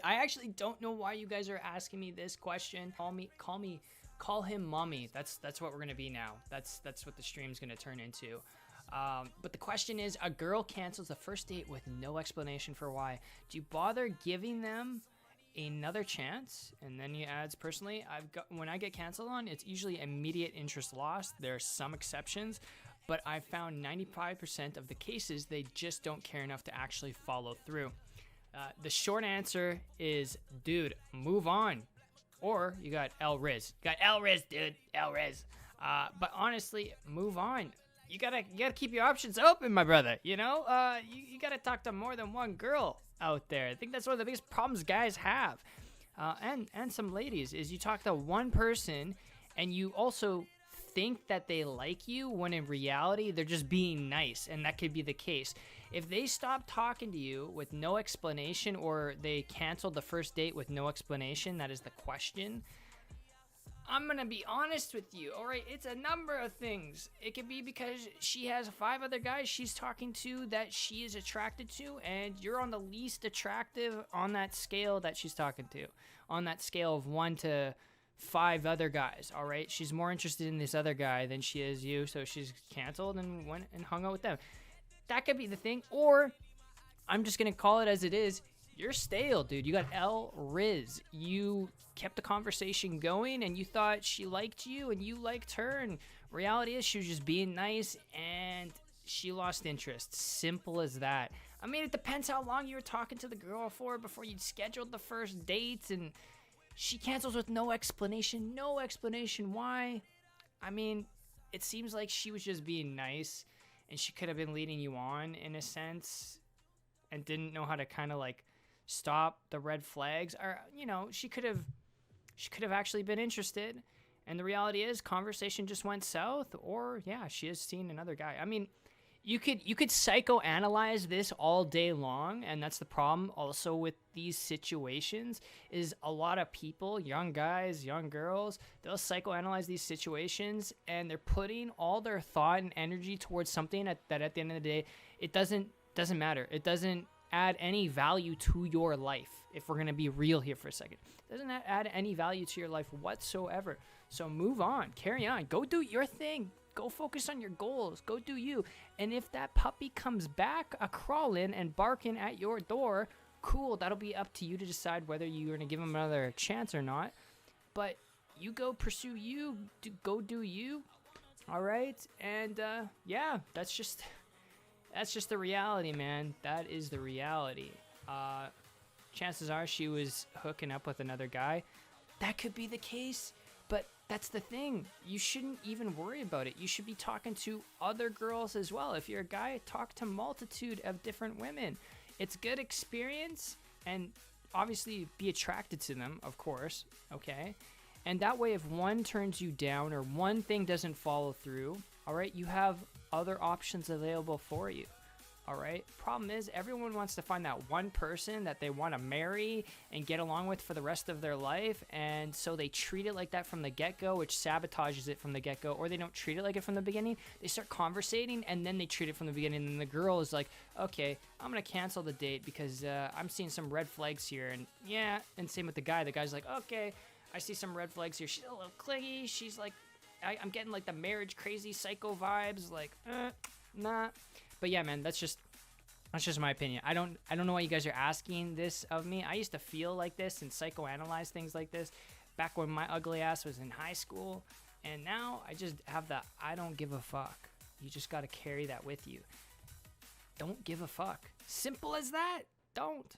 I actually don't know why you guys are asking me this question. Call him mommy. That's what we're gonna be now. That's what the stream's gonna turn into. But the question is, a girl cancels the first date with no explanation for why. Do you bother giving them another chance? And then he adds, personally, when I get canceled on, it's usually immediate interest lost. There are some exceptions, but I found 95% of the cases they just don't care enough to actually follow through. The short answer is, dude, move on. Or you got El Riz. You got El Riz, dude. El Riz. But honestly, move on. You gotta keep your options open, my brother. You know, you gotta talk to more than one girl out there. I think that's one of the biggest problems guys have, and some ladies, is you talk to one person and you also think that they like you when in reality they're just being nice, and that could be the case. If they stop talking to you with no explanation, or they canceled the first date with no explanation, that is the question. I'm gonna be honest with you, all right? It's a number of things. It could be because she has 5 other guys she's talking to that she is attracted to, and you're on the least attractive on that scale that she's talking to, on that scale of 1 to 5 other guys, all right? She's more interested in this other guy than she is you, so she's canceled and went and hung out with them. That could be the thing. Or I'm just gonna call it as it is. You're stale, dude. You got El Riz. You kept the conversation going, and you thought she liked you and you liked her, and reality is she was just being nice and she lost interest. Simple as that. I mean, it depends how long you were talking to the girl for before you'd scheduled the first dates, and she cancels with no explanation. No explanation why. I mean, it seems like she was just being nice, and she could have been leading you on in a sense, and didn't know how to kind of like stop the red flags. Or, you know, she could have actually been interested, and the reality is conversation just went south. Or yeah, she has seen another guy. I mean, you could psychoanalyze this all day long, and that's the problem also with these situations, is a lot of people, young guys, young girls, they'll psychoanalyze these situations, and they're putting all their thought and energy towards something that at the end of the day, it doesn't matter. It doesn't add any value to your life. If we're going to be real here for a second, it doesn't add any value to your life whatsoever. So move on, carry on, go do your thing, go focus on your goals, go do you. And if that puppy comes back crawling and barking at your door, cool, that'll be up to you to decide whether you're going to give him another chance or not. But you go pursue you, go do you. All right. And yeah, that's just the reality, man. That is the reality. Chances are she was hooking up with another guy. That could be the case, but that's the thing. You shouldn't even worry about it. You should be talking to other girls as well. If you're a guy, talk to multitude of different women. It's good experience, and obviously be attracted to them, of course, okay? And that way, if one turns you down or one thing doesn't follow through, all right, you have other options available for you. All right. Problem is, everyone wants to find that one person that they want to marry and get along with for the rest of their life. And so they treat it like that from the get-go, which sabotages it from the get-go. Or they don't treat it like it from the beginning. They start conversating, and then they treat it from the beginning. And the girl is like, okay, I'm going to cancel the date because I'm seeing some red flags here. And yeah, and same with the guy. The guy's like, okay, I see some red flags here. She's a little clingy. She's like, I'm getting like the marriage crazy psycho vibes. Like, nah. But yeah, man, that's just my opinion. I don't know why you guys are asking this of me. I used to feel like this and psychoanalyze things like this back when my ugly ass was in high school. And now I just have the I don't give a fuck. You just got to carry that with you. Don't give a fuck. Simple as that. Don't.